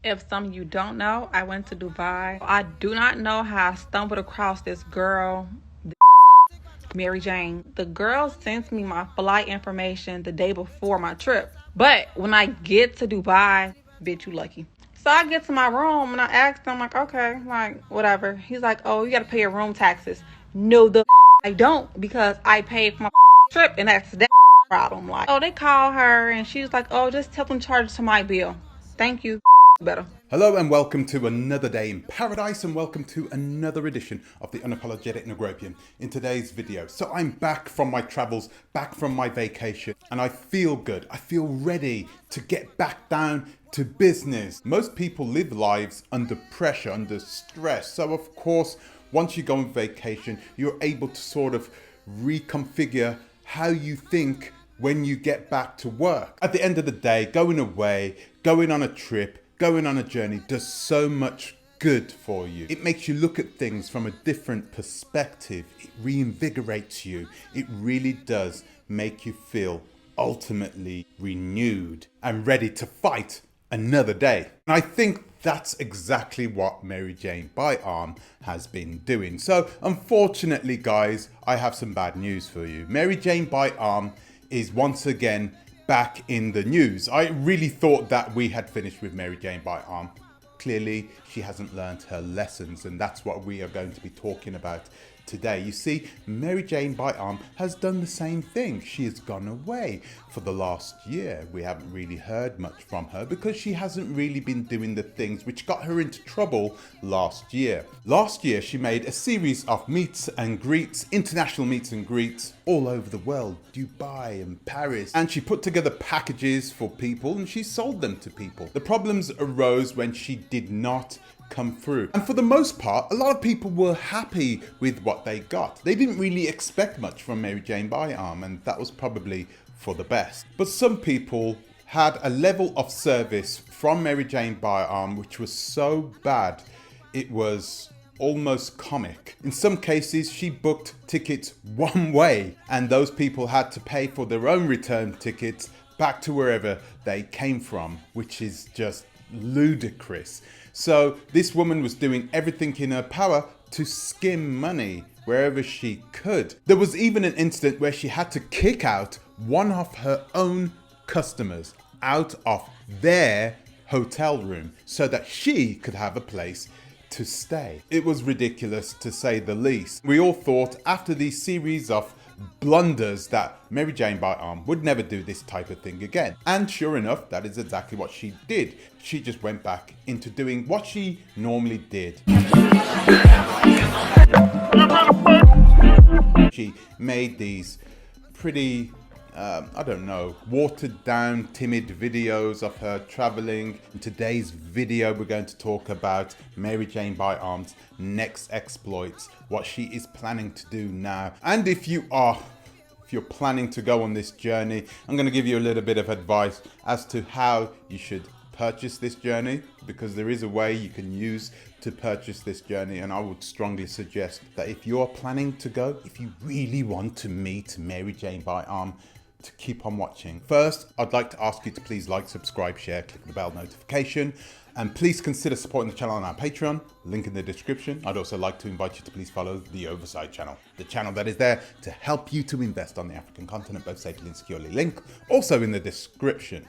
If some of you don't know, I went to Dubai. I do not know how I stumbled across this girl, Mary Jane. The girl sent me my flight information the day before my trip. But when I get to Dubai, bitch, you lucky. So I get to my room and I asked him, like, okay, like, whatever. He's like, oh, you got to pay your room taxes. No, I don't, because I paid for my trip, and that's that problem. Like, oh, they call her and she's like, oh, just tell them charge to my bill. Thank you. Better. Hello and welcome to another day in paradise, and welcome to another edition of the Unapologetic Negropian. In today's video, so I'm back from my travels, back from my vacation, and I feel good. I feel ready to get back down to business. Most people live lives under pressure, under stress. So of course, once you go on vacation, you're able to sort of reconfigure how you think when you get back to work. At the end of the day, going away, going on a trip, going on a journey does so much good for you. It makes you look at things from a different perspective. It reinvigorates you. It really does make you feel ultimately renewed and ready to fight another day. And I think that's exactly what maryjanebyarm has been doing. So unfortunately, guys, I have some bad news for you. maryjanebyarm is once again back in the news. I really thought that we had finished with maryjanebyarm. Clearly, she hasn't learned her lessons, and that's what we are going to be talking about today. You see, maryjanebyarm has done the same thing. She has gone away for the last year. We haven't really heard much from her because she hasn't really been doing the things which got her into trouble last year. Last year, she made a series of meets and greets, international meets and greets all over the world, Dubai and Paris, and she put together packages for people and she sold them to people. The problems arose when she did not come through. And for the most part, a lot of people were happy with what they got. They didn't really expect much from maryjanebyarm, and that was probably for the best. But some people had a level of service from maryjanebyarm which was so bad, it was almost comic. In some cases, she booked tickets one way, and those people had to pay for their own return tickets back to wherever they came from, which is just ludicrous. So this woman was doing everything in her power to skim money wherever she could. There was even an incident where she had to kick out one of her own customers out of their hotel room so that she could have a place to stay. It was ridiculous, to say the least. We all thought after these series of blunders that maryjanebyarm would never do this type of thing again. And sure enough, that is exactly what she did. She just went back into doing what she normally did. She made these pretty I don't know, watered down, timid videos of her traveling. In today's video, we're going to talk about maryjanebyarm's next exploits, what she is planning to do now. And if you're planning to go on this journey, I'm going to give you a little bit of advice as to how you should purchase this journey, because there is a way you can use to purchase this journey. And I would strongly suggest that if you're planning to go, if you really want to meet maryjanebyarm, to keep on watching. First, I'd like to ask you to please like, subscribe, share, click the bell notification, and please consider supporting the channel on our Patreon, link in the description. I'd also like to invite you to please follow the OVVERSIGHT channel, the channel that is there to help you to invest on the African continent, both safely and securely. Link also in the description.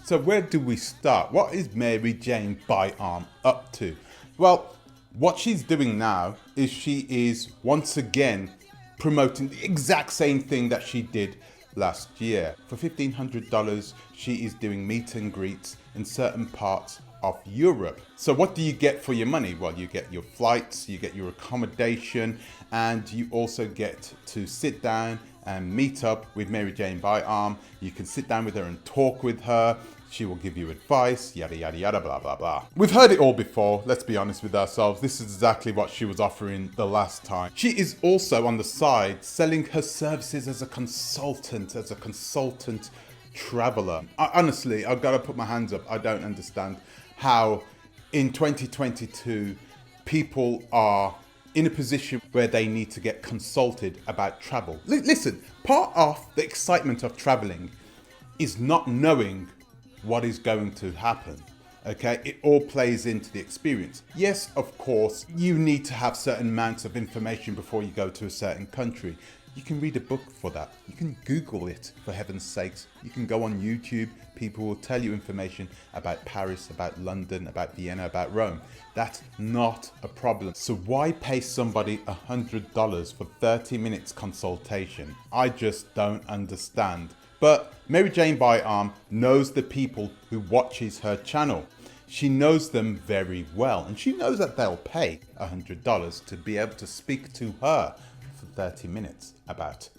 So where do we start? What is maryjanebyarm up to? Well, what she's doing now is she is once again promoting the exact same thing that she did last year. For $1,500, she is doing meet and greets in certain parts of Europe. So what do you get for your money? Well, you get your flights, you get your accommodation, and you also get to sit down and meet up with maryjanebyarm. You can sit down with her and talk with her. She will give you advice, yada, yada, yada, blah, blah, blah. We've heard it all before. Let's be honest with ourselves. This is exactly what she was offering the last time. She is also on the side selling her services as a consultant traveler. Honestly, I've got to put my hands up. I don't understand how in 2022 people are in a position where they need to get consulted about travel. Listen, part of the excitement of traveling is not knowing what is going to happen. Okay, it all plays into the experience. Yes, of course, you need to have certain amounts of information before you go to a certain country. You can read a book for that. You can Google it, for heaven's sakes. You can go on YouTube. People will tell you information about Paris, about London, about Vienna, about Rome. That's not a problem. So why pay somebody $100 for 30 minutes consultation? I just don't understand. But Mary Jane Byarm knows the people who watches her channel. She knows them very well, and she knows that they'll pay $100 to be able to speak to her for 30 minutes about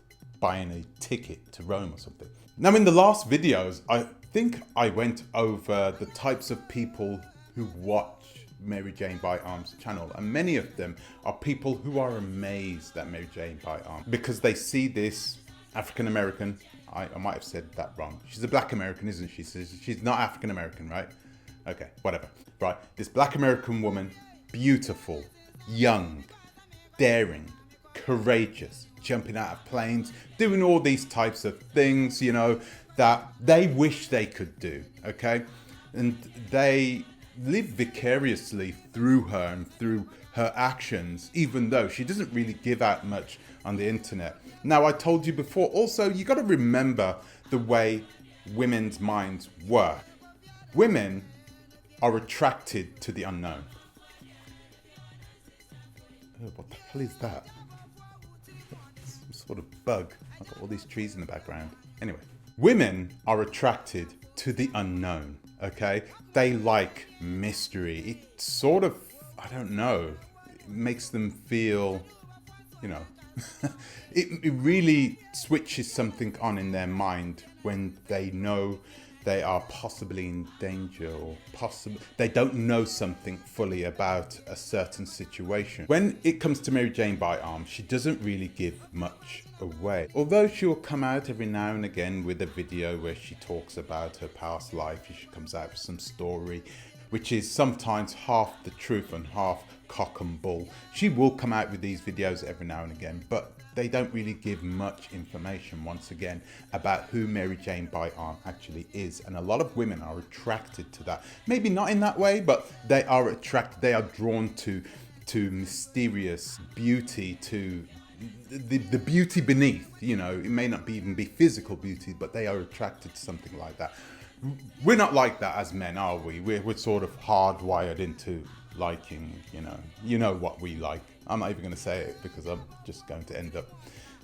buying a ticket to Rome or something. Now, in the last videos, I think I went over the types of people who watch Mary Jane Byarm's channel, and many of them are people who are amazed at Mary Jane Byarm because they see this African American. I might have said that wrong. She's a black American, isn't she? She's not African American, right? Okay, whatever. Right, this black American woman, beautiful, young, daring, courageous, jumping out of planes, doing all these types of things, you know, that they wish they could do, okay? And they live vicariously through her and through her actions, even though she doesn't really give out much on the internet. Now, I told you before, also, you got to remember the way women's minds work. Women are attracted to the unknown. Oh, what the hell is that? Some sort of bug. I've got all these trees in the background. Anyway, women are attracted to the unknown, okay? They like mystery. It sort of, I don't know, it makes them feel, you know, it really switches something on in their mind when they know they are possibly in danger, or they don't know something fully about a certain situation. When it comes to Mary Jane Byarm, she doesn't really give much away. Although she'll come out every now and again with a video where she talks about her past life, she comes out with some story, which is sometimes half the truth and half cock and bull. She will come out with these videos every now and again, but they don't really give much information, once again, about who Mary Jane Byarm actually is. And a lot of women are attracted to that. Maybe not in that way, but they are attracted, they are drawn to mysterious beauty, to the beauty beneath, you know. It may not even be physical beauty, but they are attracted to something like that. We're not like that as men, are we? We're sort of hardwired into liking, you know what we like. I'm not even going to say it because I'm just going to end up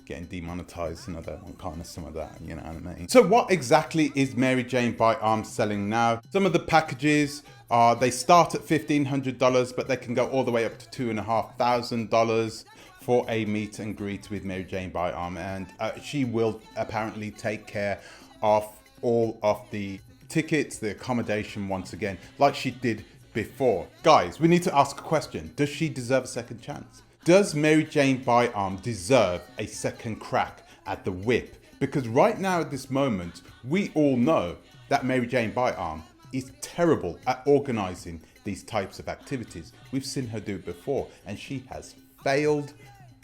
getting demonetized, and I don't want kind of some of that, you know what I mean? So what exactly is Mary Jane Byarm selling now? Some of the packages are, they start at $1,500, but they can go all the way up to $2,500 for a meet and greet with Mary Jane Byarm, and she will apparently take care of all of the tickets, the accommodation, once again, like she did before. Guys, we need to ask a question. Does she deserve a second chance? Does Mary Jane Byarm deserve a second crack at the whip? Because right now at this moment, we all know that Mary Jane Byarm is terrible at organizing these types of activities. We've seen her do it before, and she has failed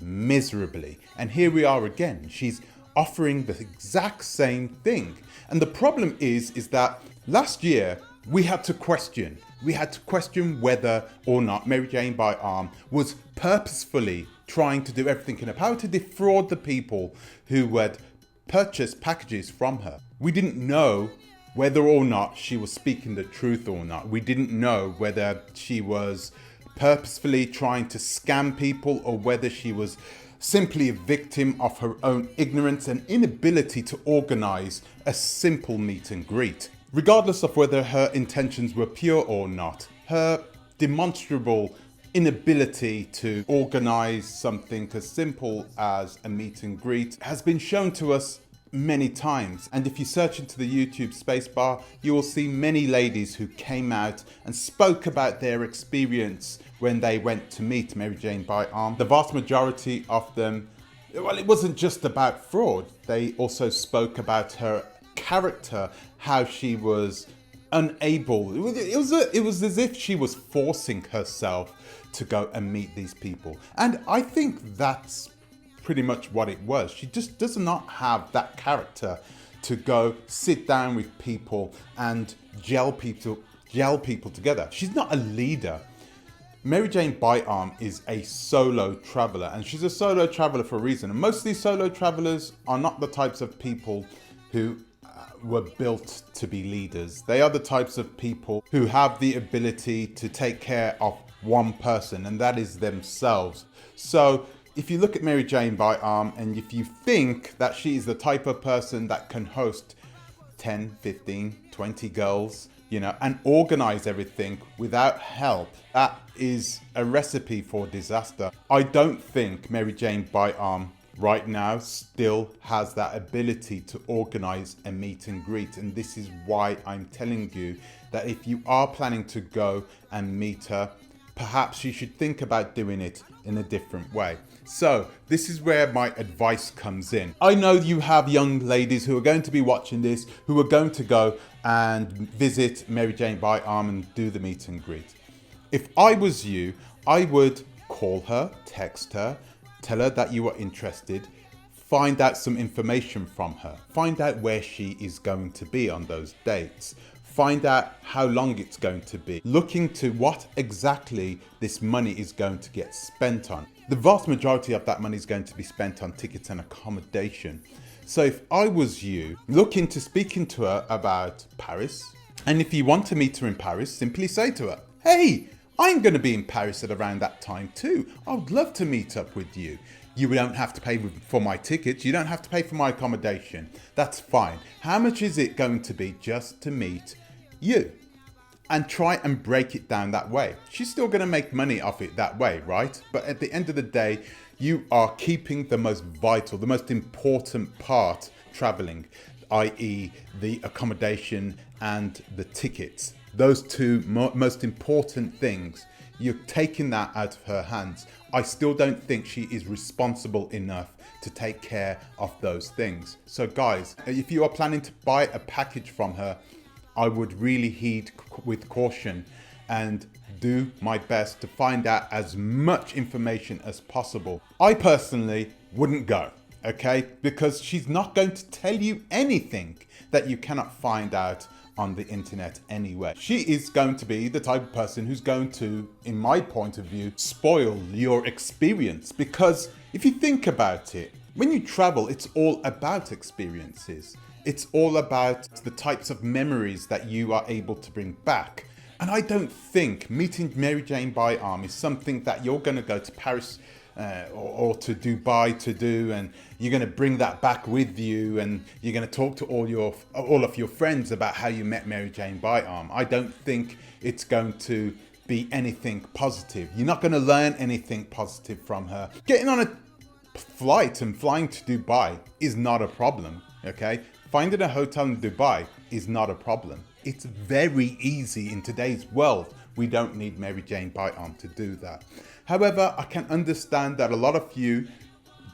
miserably. And here we are again. She's offering the exact same thing. And the problem is that last year we had to question whether or not Mary Jane Byarm was purposefully trying to do everything in her power to defraud the people who had purchased packages from her. We didn't know whether or not she was speaking the truth or not. We didn't know whether she was purposefully trying to scam people, or whether she was simply a victim of her own ignorance and inability to organize a simple meet and greet. Regardless of whether her intentions were pure or not, her demonstrable inability to organize something as simple as a meet and greet has been shown to us many times. And if you search into the YouTube spacebar, you will see many ladies who came out and spoke about their experience when they went to meet Mary Jane Byarm. The vast majority of them, well, it wasn't just about fraud. They also spoke about her character, how she was unable. It was as if she was forcing herself to go and meet these people. And I think that's pretty much what it was. She just does not have that character to go sit down with people and gel people gel people together. She's not a leader. Mary Jane Byarm is a solo traveler, and she's a solo traveler for a reason. And most of these solo travelers are not the types of people who were built to be leaders. They are the types of people who have the ability to take care of one person, and that is themselves. So if you look at Mary Jane Byarm and if you think that she is the type of person that can host 10, 15, 20 girls, you know, and organize everything without help, that is a recipe for disaster. I don't think Mary Jane Byarm right now still has that ability to organize a meet and greet. And this is why I'm telling you that if you are planning to go and meet her, perhaps you should think about doing it in a different way. So this is where my advice comes in. I know you have young ladies who are going to be watching this, who are going to go and visit Mary Jane Byarm and do the meet and greet. If I was you, I would call her, text her, tell her that you are interested, find out some information from her, find out where she is going to be on those dates, find out how long it's going to be, look into what exactly this money is going to get spent on. The vast majority of that money is going to be spent on tickets and accommodation. So if I was you, look into speaking to her about Paris. And if you want to meet her in Paris, simply say to her, hey, I'm going to be in Paris at around that time too. I would love to meet up with you. You don't have to pay for my tickets. You don't have to pay for my accommodation. That's fine. How much is it going to be just to meet you? And try and break it down that way. She's still going to make money off it that way, right? But at the end of the day, you are keeping the most vital, the most important part traveling, i.e. the accommodation and the tickets. Those two most important things, you're taking that out of her hands. I still don't think she is responsible enough to take care of those things. So guys, if you are planning to buy a package from her, I would really heed with caution and do my best to find out as much information as possible. I personally wouldn't go, okay? Because she's not going to tell you anything that you cannot find out on the internet anyway. She is going to be the type of person who's going to, in my point of view, spoil your experience. Because if you think about it, when you travel, it's all about experiences. It's all about the types of memories that you are able to bring back. And I don't think meeting Mary Jane Byarm is something that you're going to go to Paris or to Dubai to do, and you're going to bring that back with you, and you're going to talk to all of your friends about how you met Mary Jane Byarm. I don't think it's going to be anything positive. You're not going to learn anything positive from her. Getting on a flight and flying to Dubai is not a problem, okay? Finding a hotel in Dubai is not a problem. It's very easy in today's world. We don't need Mary Jane Byarm to do that. However, I can understand that a lot of you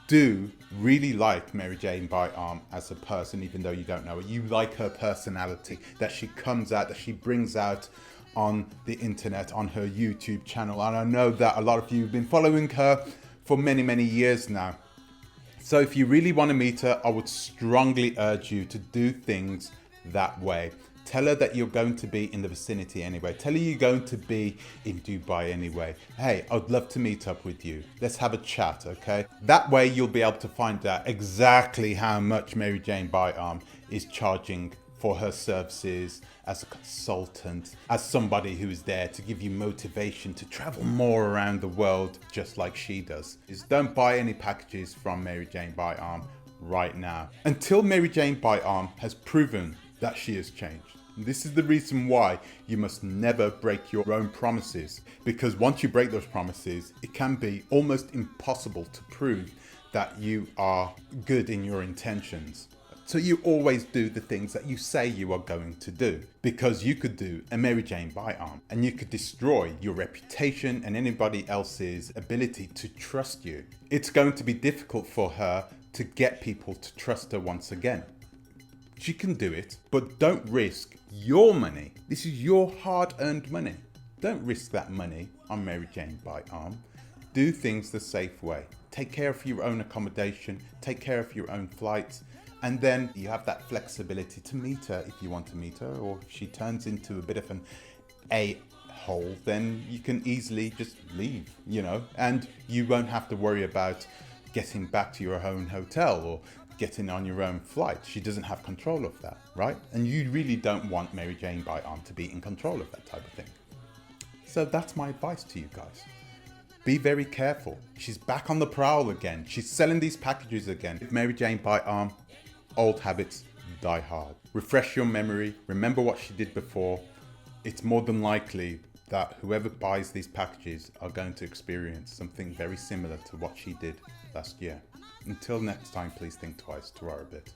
do really like Mary Jane Byarm as a person, even though you don't know her. You like her personality, that she comes out, that she brings out on the internet, on her YouTube channel. And I know that a lot of you have been following her for many, many years now. So if you really want to meet her, I would strongly urge you to do things that way. Tell her that you're going to be in the vicinity anyway. Tell her you're going to be in Dubai anyway. Hey, I'd love to meet up with you. Let's have a chat, okay? That way you'll be able to find out exactly how much Mary Jane Byarm is charging for her services as a consultant, as somebody who is there to give you motivation to travel more around the world just like she does. Just don't buy any packages from Mary Jane Byarm right now until Mary Jane Byarm has proven that she has changed. And this is the reason why you must never break your own promises, because once you break those promises, it can be almost impossible to prove that you are good in your intentions. So you always do the things that you say you are going to do, because you could do a Mary Jane Byarm and you could destroy your reputation and anybody else's ability to trust you. It's going to be difficult for her to get people to trust her once again. She can do it, but don't risk your money. This is your hard-earned money. Don't risk that money on Mary Jane Byarm. Do things the safe way. Take care of your own accommodation, take care of your own flights, and then you have that flexibility to meet her if you want to meet her, or if she turns into a bit of an a-hole, then you can easily just leave, you know, and you won't have to worry about getting back to your own hotel or getting on your own flight. She doesn't have control of that, right? And you really don't want Mary Jane Byarm to be in control of that type of thing. So that's my advice to you guys. Be very careful. She's back on the prowl again. She's selling these packages again. Mary Jane Byarm, old habits die hard. Refresh your memory. Remember what she did before. It's more than likely that whoever buys these packages are going to experience something very similar to what she did last year. Until next time, please think twice. To our bit.